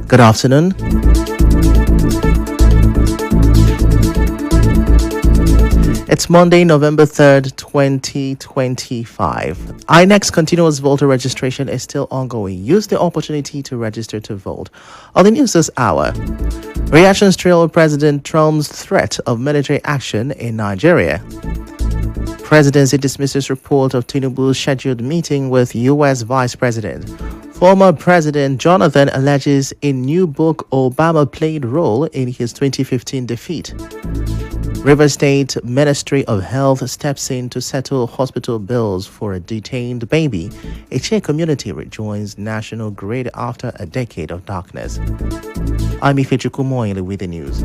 Good afternoon. It's Monday, November 3rd, 2025. INEC's continuous voter registration is still ongoing. Use the opportunity to register to vote. On the news this hour, reactions trail President Trump's threat of military action in Nigeria. Presidency dismisses report of Tinubu's scheduled meeting with U.S. Vice President. Former President Jonathan alleges in new book Obama played role in his 2015 defeat. River State Ministry of Health steps in to settle hospital bills for a detained baby. Ichie community rejoins National Grid after a decade of darkness. I'm Ifechukwu Muonyili with the news.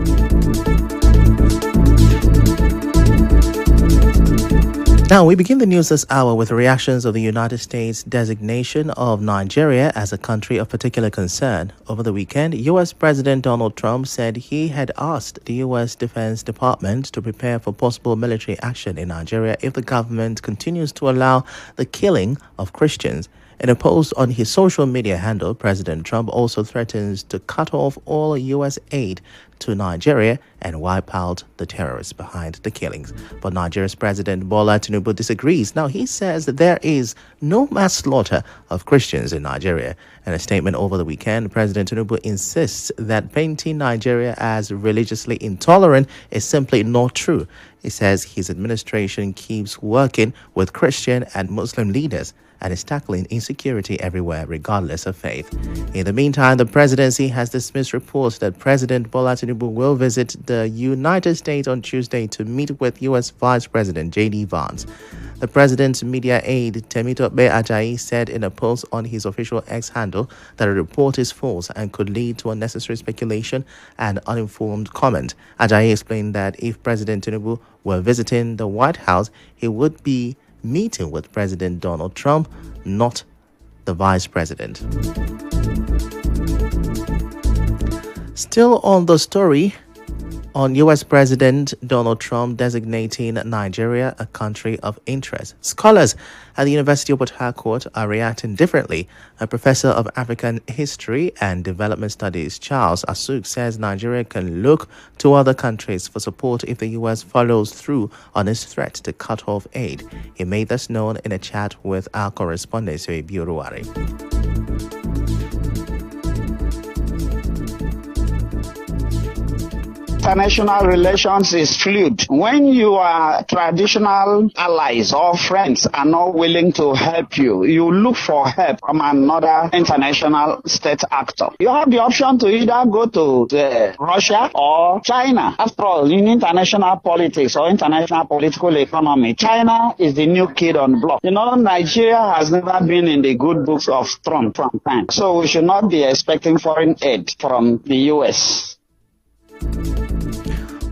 Now, we begin the news this hour with reactions of the United States designation of Nigeria as a country of particular concern. Over the weekend, U.S. President Donald Trump said he had asked the U.S. Defense Department to prepare for possible military action in Nigeria if the government continues to allow the killing of Christians. In a post on his social media handle, President Trump also threatens to cut off all U.S. aid to Nigeria and wipe out the terrorists behind the killings. But Nigeria's President Bola Tinubu disagrees. Now, he says that there is no mass slaughter of Christians in Nigeria. In a statement over the weekend, President Tinubu insists that painting Nigeria as religiously intolerant is simply not true. He says his administration keeps working with Christian and Muslim leaders and is tackling insecurity everywhere, regardless of faith. In the meantime, the presidency has dismissed reports that President Bola Tinubu will visit the United States on Tuesday to meet with U.S. Vice President J.D. Vance. The president's media aide, Temitope Ajayi, said in a post on his official X handle that a report is false and could lead to unnecessary speculation and uninformed comment. Ajayi explained that if President Tinubu were visiting the White House, he would be meeting with President Donald Trump, not the vice president. Still on the story, on U.S. President Donald Trump designating Nigeria a country of interest, scholars at the University of Port Harcourt are reacting differently. A professor of African History and Development Studies, Charles Asuk, says Nigeria can look to other countries for support if the U.S. follows through on its threat to cut off aid. He made this known in a chat with our correspondent, Soebi Oruwari. International relations is fluid. When your traditional allies or friends are not willing to help you, you look for help from another international state actor. You have the option to either go to Russia or China. After all, in international politics or international political economy, China is the new kid on the block. You know, Nigeria has never been in the good books of Trump from time. So we should not be expecting foreign aid from the U.S.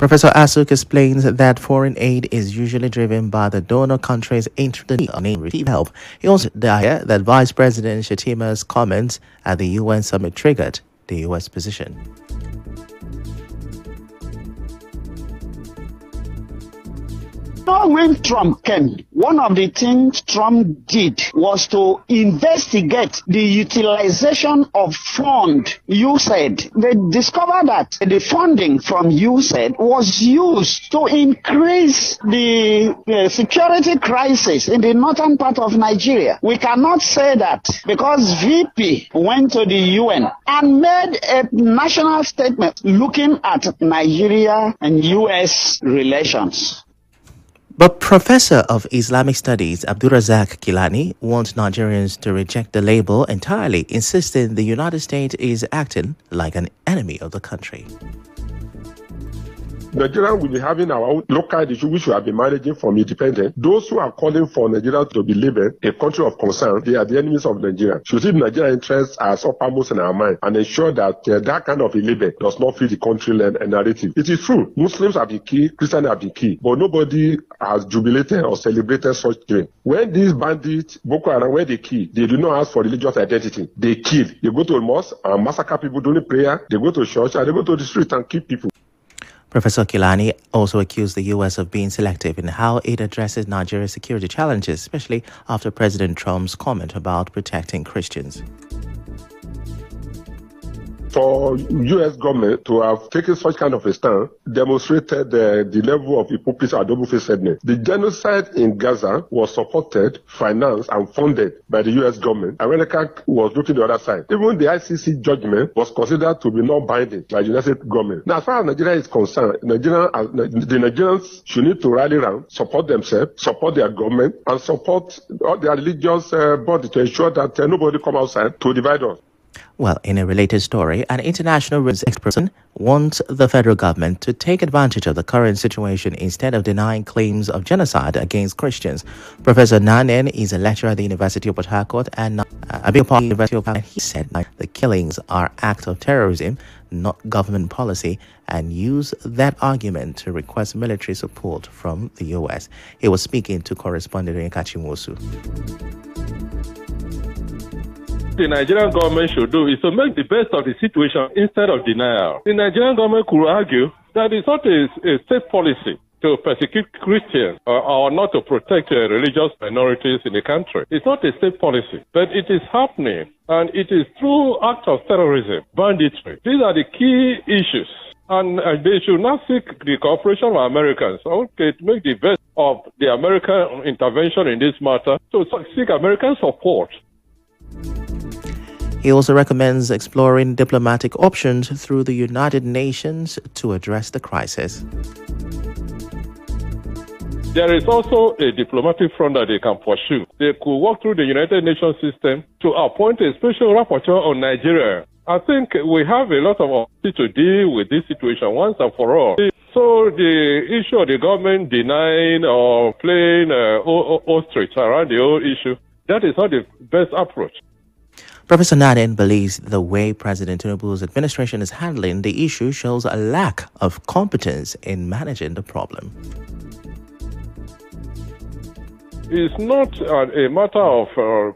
Professor Asuk explains that foreign aid is usually driven by the donor country's interest in receive help. He also denied that Vice President Shetima's comments at the UN summit triggered the U.S. position. When Trump came, one of the things Trump did was to investigate the utilization of fund USAID. They discovered that the funding from USAID was used to increase the security crisis in the northern part of Nigeria. We cannot say that because VP went to the UN and made a national statement looking at Nigeria and US relations. But Professor of Islamic Studies Abdulrazak Kilani wants Nigerians to reject the label entirely, insisting the United States is acting like an enemy of the country. Nigeria will be having our own local issue which we have been managing from independence. Those who are calling for Nigeria to be labeled a country of concern, they are the enemies of Nigeria. Should see Nigerian interests as uppermost in our mind and ensure that that kind of a label does not fit the country narrative. It is true, Muslims have been key, Christians have been key, but nobody has jubilated or celebrated such thing. When these bandits, Boko Haram, where they kill, they do not ask for religious identity. They kill. They go to a mosque and massacre people during prayer. They go to church and they go to the street and kill people. Professor Kilani also accused the U.S. of being selective in how it addresses Nigeria's security challenges, especially after President Trump's comment about protecting Christians. For U.S. government to have taken such kind of a stand demonstrated the level of hypocrisy and double-facedness. The genocide in Gaza was supported, financed, and funded by the U.S. government. America was looking the other side. Even the ICC judgment was considered to be non-binding by the United States government. Now, as far as Nigeria is concerned, the Nigerians should need to rally around, support themselves, support their government, and support all their religious body to ensure that nobody come outside to divide us. Well, in a related story, an international rights person wants the federal government to take advantage of the current situation instead of denying claims of genocide against Christians. Professor Nanen is a lecturer at the University of Port Harcourt and he said the killings are acts of terrorism, not government policy, and used that argument to request military support from the U.S. He was speaking to correspondent Ifechukwu. The Nigerian government should do is to make the best of the situation instead of denial. The Nigerian government could argue that it's not a state policy to persecute Christians or not to protect religious minorities in the country. It's not a state policy, but it is happening, and it is through acts of terrorism, banditry. These are the key issues, and they should not seek the cooperation of Americans, okay, to make the best of the American intervention in this matter, to seek American support. He also recommends exploring diplomatic options through the United Nations to address the crisis. There is also a diplomatic front that they can pursue. They could work through the United Nations system to appoint a special rapporteur on Nigeria. I think we have a lot of opportunity to deal with this situation once and for all. So the issue of the government denying or playing ostrich around the whole issue, that is not the best approach. Professor Naden believes the way President Tinubu's administration is handling the issue shows a lack of competence in managing the problem. It's not a matter of,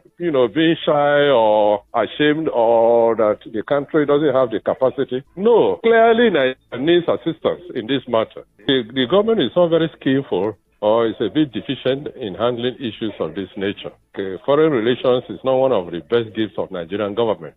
being shy or ashamed or that the country doesn't have the capacity. No, clearly Nigeria needs assistance in this matter. The government is not very skillful or is a bit deficient in handling issues of this nature. Foreign relations is not one of the best gifts of Nigerian government.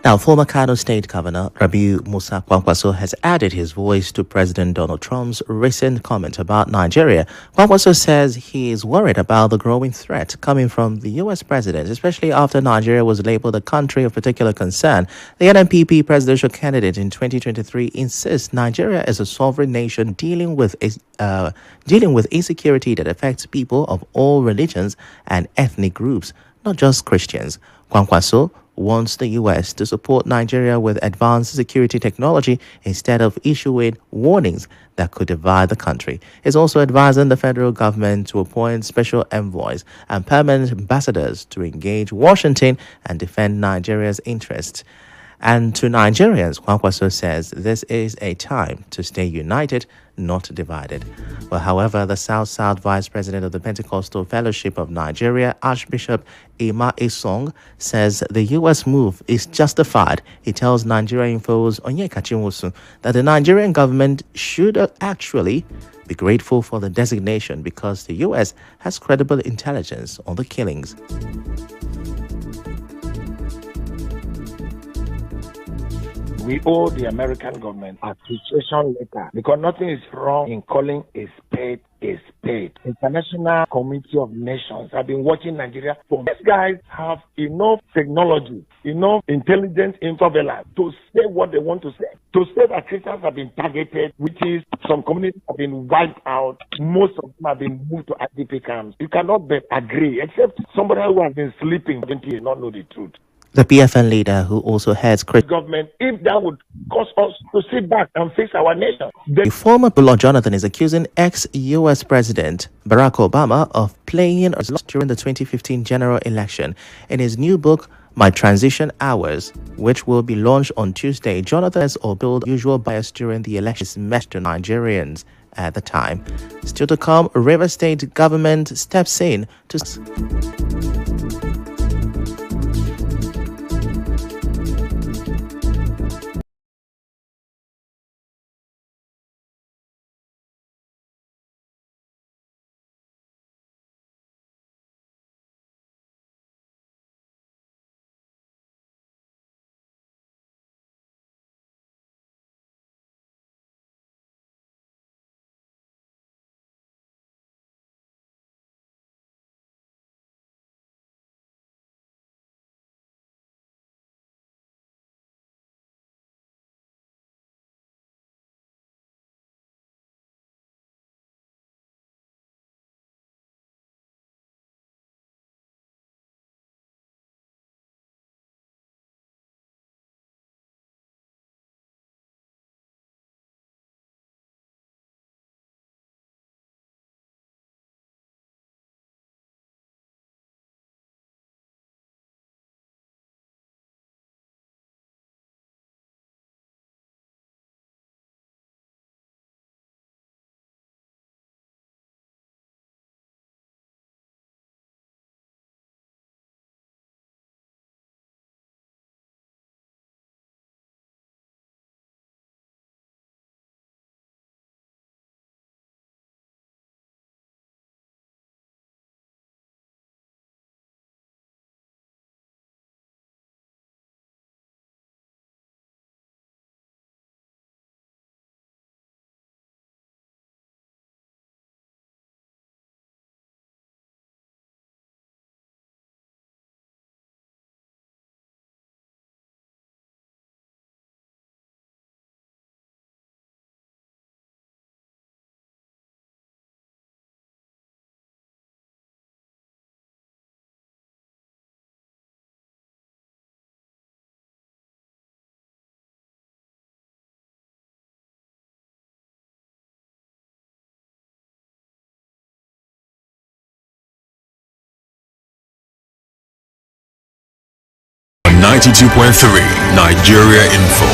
Now, former Kano State Governor Rabiu Musa Kwankwaso has added his voice to President Donald Trump's recent comment about Nigeria. Kwankwaso says he is worried about the growing threat coming from the U.S. president, especially after Nigeria was labeled a country of particular concern. The NNPP presidential candidate in 2023 insists Nigeria is a sovereign nation dealing with insecurity that affects people of all religions and ethnic groups, not just Christians. Kwankwaso wants the U.S. to support Nigeria with advanced security technology instead of issuing warnings that could divide the country. He's also advising the federal government to appoint special envoys and permanent ambassadors to engage Washington and defend Nigeria's interests. And to Nigerians, Kwankwaso says this is a time to stay united, not divided. Well, however, the South-South Vice President of the Pentecostal Fellowship of Nigeria, Archbishop Emma Esong, says the U.S. move is justified. He tells Nigeria Info's Onyeka Chinwosu that the Nigerian government should actually be grateful for the designation because the U.S. has credible intelligence on the killings. We owe the American government a appreciation letter because nothing is wrong in calling a spade a spade. International Committee of Nations have been watching Nigeria for. These guys have enough technology, enough intelligence surveillance to say what they want to say. To say that Christians have been targeted, which is some communities have been wiped out, most of them have been moved to IDP camps. You cannot agree, except somebody who has been sleeping does not know the truth. The PFN leader, who also heads government, if that would cause us to sit back and face our nation. The former Lord Jonathan is accusing ex-U.S. President Barack Obama of playing a role during the 2015 general election. In his new book, My Transition Hours, which will be launched on Tuesday, Jonathan has built usual bias during the election message to Nigerians at the time. Still to come, Rivers State government steps in to 92.3 Nigeria Info.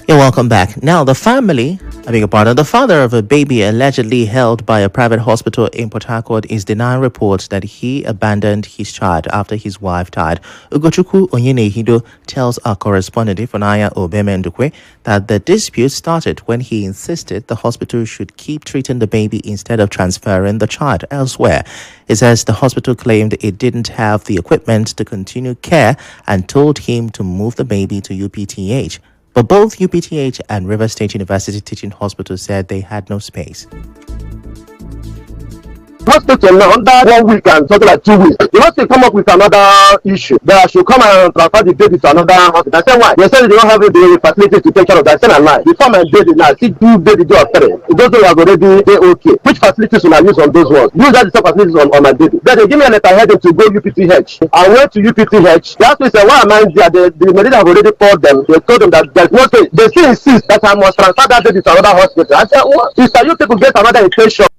You're welcome back. Now, the father of a baby allegedly held by a private hospital in Port Harcourt is denying reports that he abandoned his child after his wife died. Ifechukwu Muonyili tells our correspondent Ifunanya Obemendukwe that the dispute started when he insisted the hospital should keep treating the baby instead of transferring the child elsewhere. It says the hospital claimed it didn't have the equipment to continue care and told him to move the baby to UPTH. But both UPTH and River State University Teaching Hospital said they had no space. Hospital now under 1 week and something like 2 weeks. The hospital come up with another issue that I should come and transfer the baby to another hospital. I said why? They said they don't have the facilities to take care of that. I said lie. Before my baby now, I see 2 baby do after it. Those ones have already they okay. Which facilities will I use on those ones? Use that the facilities on my baby. Then they give me a letter heading to go UPTH. I went to UPTH. The hospital said, why am I there? The medical have already called them. They told them that there's no space. They still insist that I must transfer that baby to another hospital. I said, what? Sister, you people get another infection.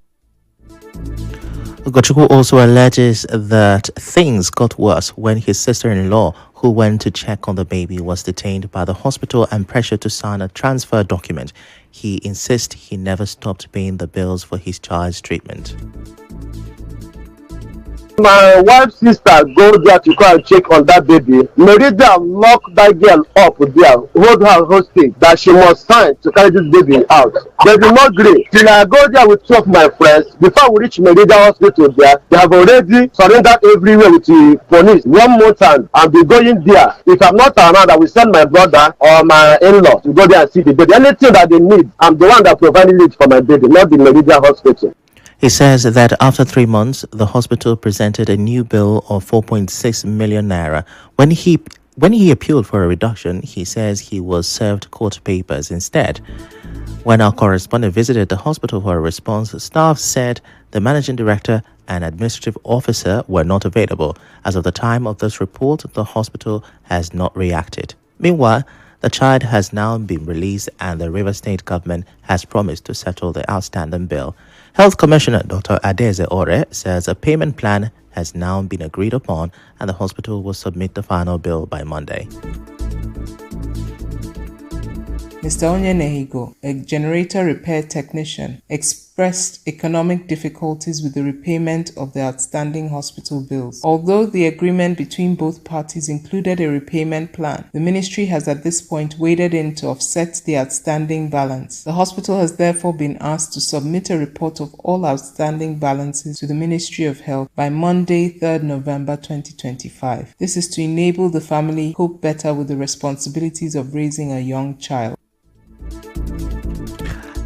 Ifechukwu also alleges that things got worse when his sister-in-law, who went to check on the baby, was detained by the hospital and pressured to sign a transfer document. He insists he never stopped paying the bills for his child's treatment. My wife's sister go there to go and check on that baby. Merida locked that girl up there, hold her hostage that she must sign to carry this baby out. They did not agree. Till I go there with 2 of my friends, before we reach Merida hospital there, they have already surrendered everywhere with the police. 1 more time, I'll be going there. If I'm not around, I will send my brother or my in-law to go there and see the baby. Anything that they need, I'm the one that provided it for my baby, not the Merida hospital. He says that after 3 months, the hospital presented a new bill of 4.6 million naira. When he appealed for a reduction, he says he was served court papers instead. When our correspondent visited the hospital for a response, staff said the managing director and administrative officer were not available. As of the time of this report, the hospital has not reacted. Meanwhile, the child has now been released and the River State government has promised to settle the outstanding bill. Health Commissioner Dr. Adeze Ore says a payment plan has now been agreed upon and the hospital will submit the final bill by Monday. Mr. Onyenehigo, a generator repair technician, expressed economic difficulties with the repayment of the outstanding hospital bills. Although the agreement between both parties included a repayment plan, the ministry has at this point waded in to offset the outstanding balance. The hospital has therefore been asked to submit a report of all outstanding balances to the Ministry of Health by Monday, 3rd November 2025. This is to enable the family cope better with the responsibilities of raising a young child.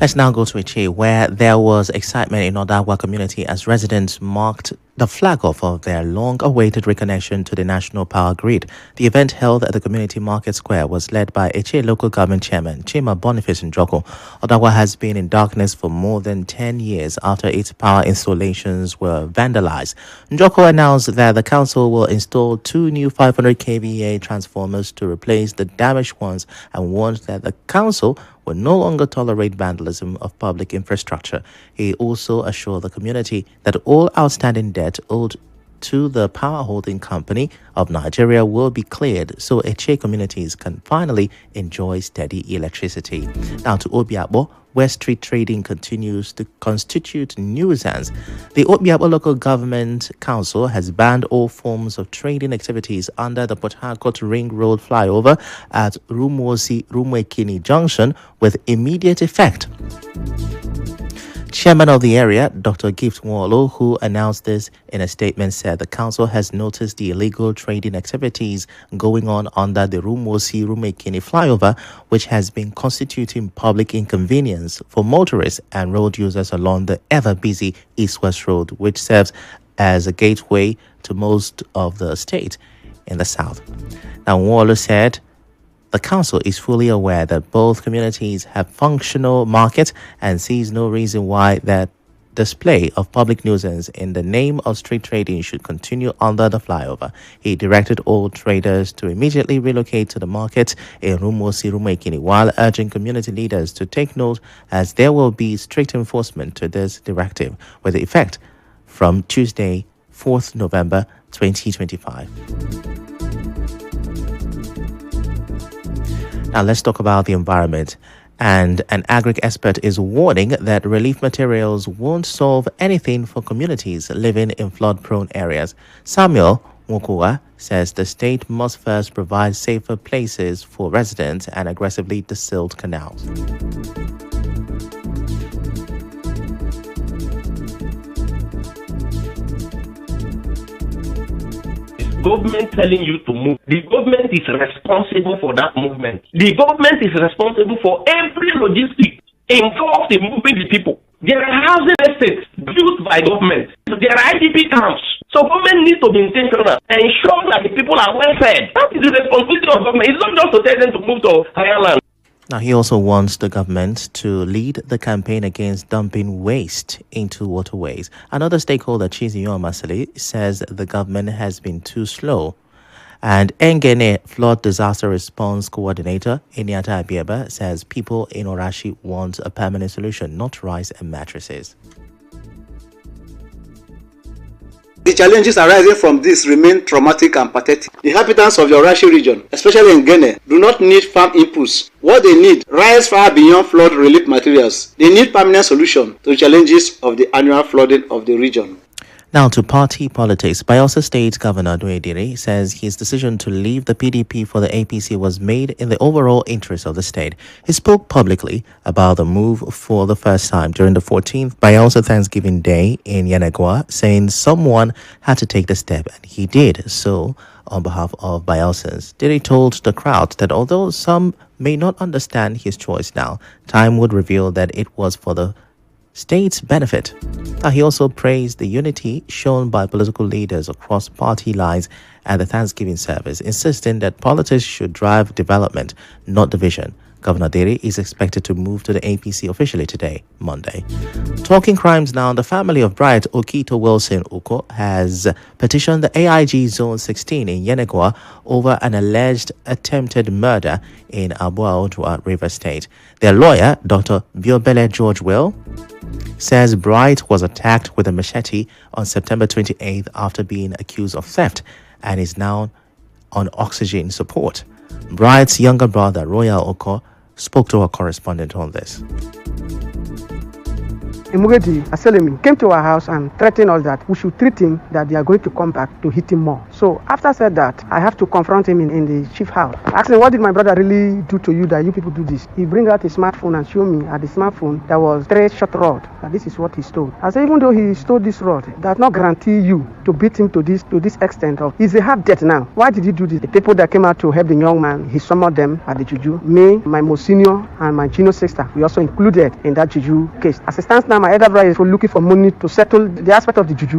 Let's now go to Iche, where there was excitement in Odawa community as residents marked the flag-off of their long-awaited reconnection to the national power grid. The event held at the Community Market Square was led by Iche local government chairman Chima Boniface Njoko. Odawa has been in darkness for more than 10 years after its power installations were vandalized. Njoko announced that the council will install 2 new 500 kVA transformers to replace the damaged ones and warned that the council will no longer tolerate vandalism of public infrastructure. He also assured the community that all outstanding debt owed to the Power Holding Company of Nigeria will be cleared so Eche communities can finally enjoy steady electricity. Now to Obiabo, where street trading continues to constitute nuisance. The Obiabo Local Government Council has banned all forms of trading activities under the Port Harcourt Ring Road flyover at Rumwekini Junction with immediate effect. Chairman of the area, Dr. Gift Nwolo, who announced this in a statement, said the council has noticed the illegal trading activities going on under the Rumekini flyover, which has been constituting public inconvenience for motorists and road users along the ever-busy East-West Road, which serves as a gateway to most of the state in the south. Now, Nwolo said the council is fully aware that both communities have functional markets and sees no reason why that display of public nuisance in the name of street trading should continue under the flyover. He directed all traders to immediately relocate to the market in Rumosi Rumekini, while urging community leaders to take note as there will be strict enforcement to this directive with effect from Tuesday, 4th November 2025. Now let's talk about the environment. And an agric expert is warning that relief materials won't solve anything for communities living in flood-prone areas. Samuel Mukua says the state must first provide safer places for residents and aggressively desilt canals. Government telling you to move. The government is responsible for that movement. The government is responsible for every logistic involved in moving the people. There are housing estates built by government. There are IDP camps. So government needs to be intentional and ensure that the people are well fed. That is the responsibility of government. It's not just to tell them to move to higher land. Now, he also wants the government to lead the campaign against dumping waste into waterways. Another stakeholder, Chiziyo Masali, says the government has been too slow. And Engene Flood Disaster Response Coordinator, Iniata Abieba, says people in Orashi want a permanent solution, not rice and mattresses. The challenges arising from this remain traumatic and pathetic. The inhabitants of the Orashi region, especially in Guinea, do not need farm inputs. What they need rise far beyond flood relief materials. They need permanent solution to the challenges of the annual flooding of the region. Now to party politics. Bayelsa State Governor Duedire says his decision to leave the PDP for the APC was made in the overall interest of the state. He spoke publicly about the move for the first time during the 14th Bayelsa Thanksgiving Day in Yenagoa, saying someone had to take the step, and he did so on behalf of Bayelsans. Diri told the crowd that although some may not understand his choice now, time would reveal that it was for the state's benefit. He also praised the unity shown by political leaders across party lines at the Thanksgiving service, insisting that politics should drive development, not division. Governor Dere is expected to move to the APC officially today, Monday. Talking crimes now, the family of Bright Okito Wilson Uko has petitioned the AIG Zone 16 in Yenagoa over an alleged attempted murder in Abuaodua, River State. Their lawyer, Dr. Biobele George Will, says Bright was attacked with a machete on September 28th after being accused of theft and is now on oxygen support. Bright's younger brother, Royal Oko, spoke to our correspondent on this. Imugeti Aselemi came to our house and threatened us that we should treat him, that they are going to come back to hit him more. So after I said that, I have to confront him in the chief house. I asked him, what did my brother really do to you that you people do this? He bring out his smartphone and show me at the smartphone there was 3 short rod. And this is what he stole. I said, even though he stole this rod, that does not guarantee you to beat him to this extent of he's a half dead now. Why did he do this? The people that came out to help the young man, he summoned them at the juju. Me, my most senior, and my junior sister, we also included in that juju case. As it stands now, my elder brother is looking for money to settle the aspect of the juju.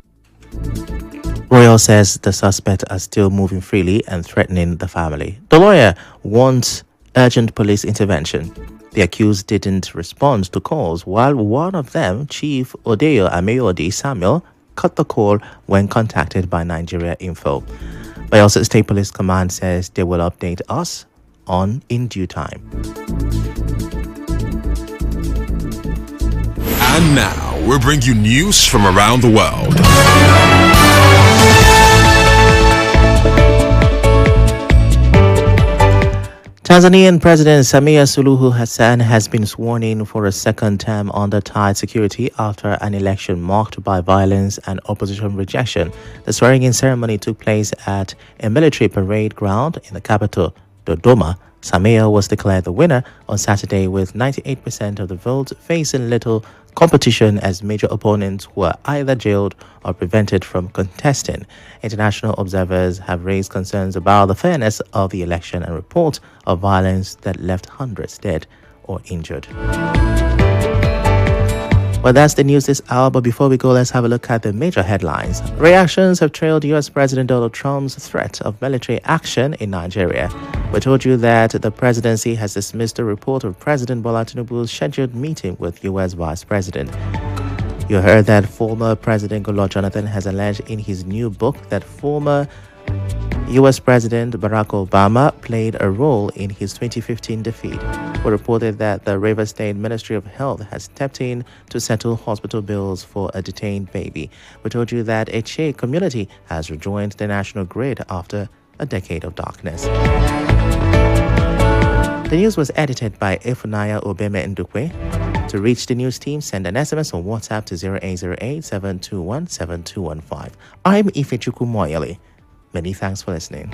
Royal says the suspects are still moving freely and threatening the family. The lawyer wants urgent police intervention. The accused didn't respond to calls, while one of them, Chief Odeyo Ameyodi Samuel, cut the call when contacted by Nigeria Info. Bayelsa State Police Command says they will update us in due time. And now, we bring you news from around the world. Tanzanian President Samia Suluhu Hassan has been sworn in for a second term under tight security after an election marked by violence and opposition rejection. The swearing-in ceremony took place at a military parade ground in the capital, Dodoma. Samia was declared the winner on Saturday with 98% of the votes, facing little competition as major opponents were either jailed or prevented from contesting. International observers have raised concerns about the fairness of the election and reports of violence that left hundreds dead or injured. Well, that's the news this hour, but before we go, let's have a look at the major headlines. Reactions have trailed U.S. President Donald Trump's threat of military action in Nigeria. We told you that the presidency has dismissed a report of President Bola Tinubu's scheduled meeting with U.S. Vice President. You heard that former President Goodluck Jonathan has alleged in his new book that former U.S. President Barack Obama played a role in his 2015 defeat. We reported that the Rivers State Ministry of Health has stepped in to settle hospital bills for a detained baby. We told you that a Che community has rejoined the national grid after a decade of darkness. The news was edited by Ifunaya Obeme Ndukwe. To reach the news team, send an SMS or WhatsApp to 0808-721-7215. I'm Ifechukwu Muonyili. Many thanks for listening.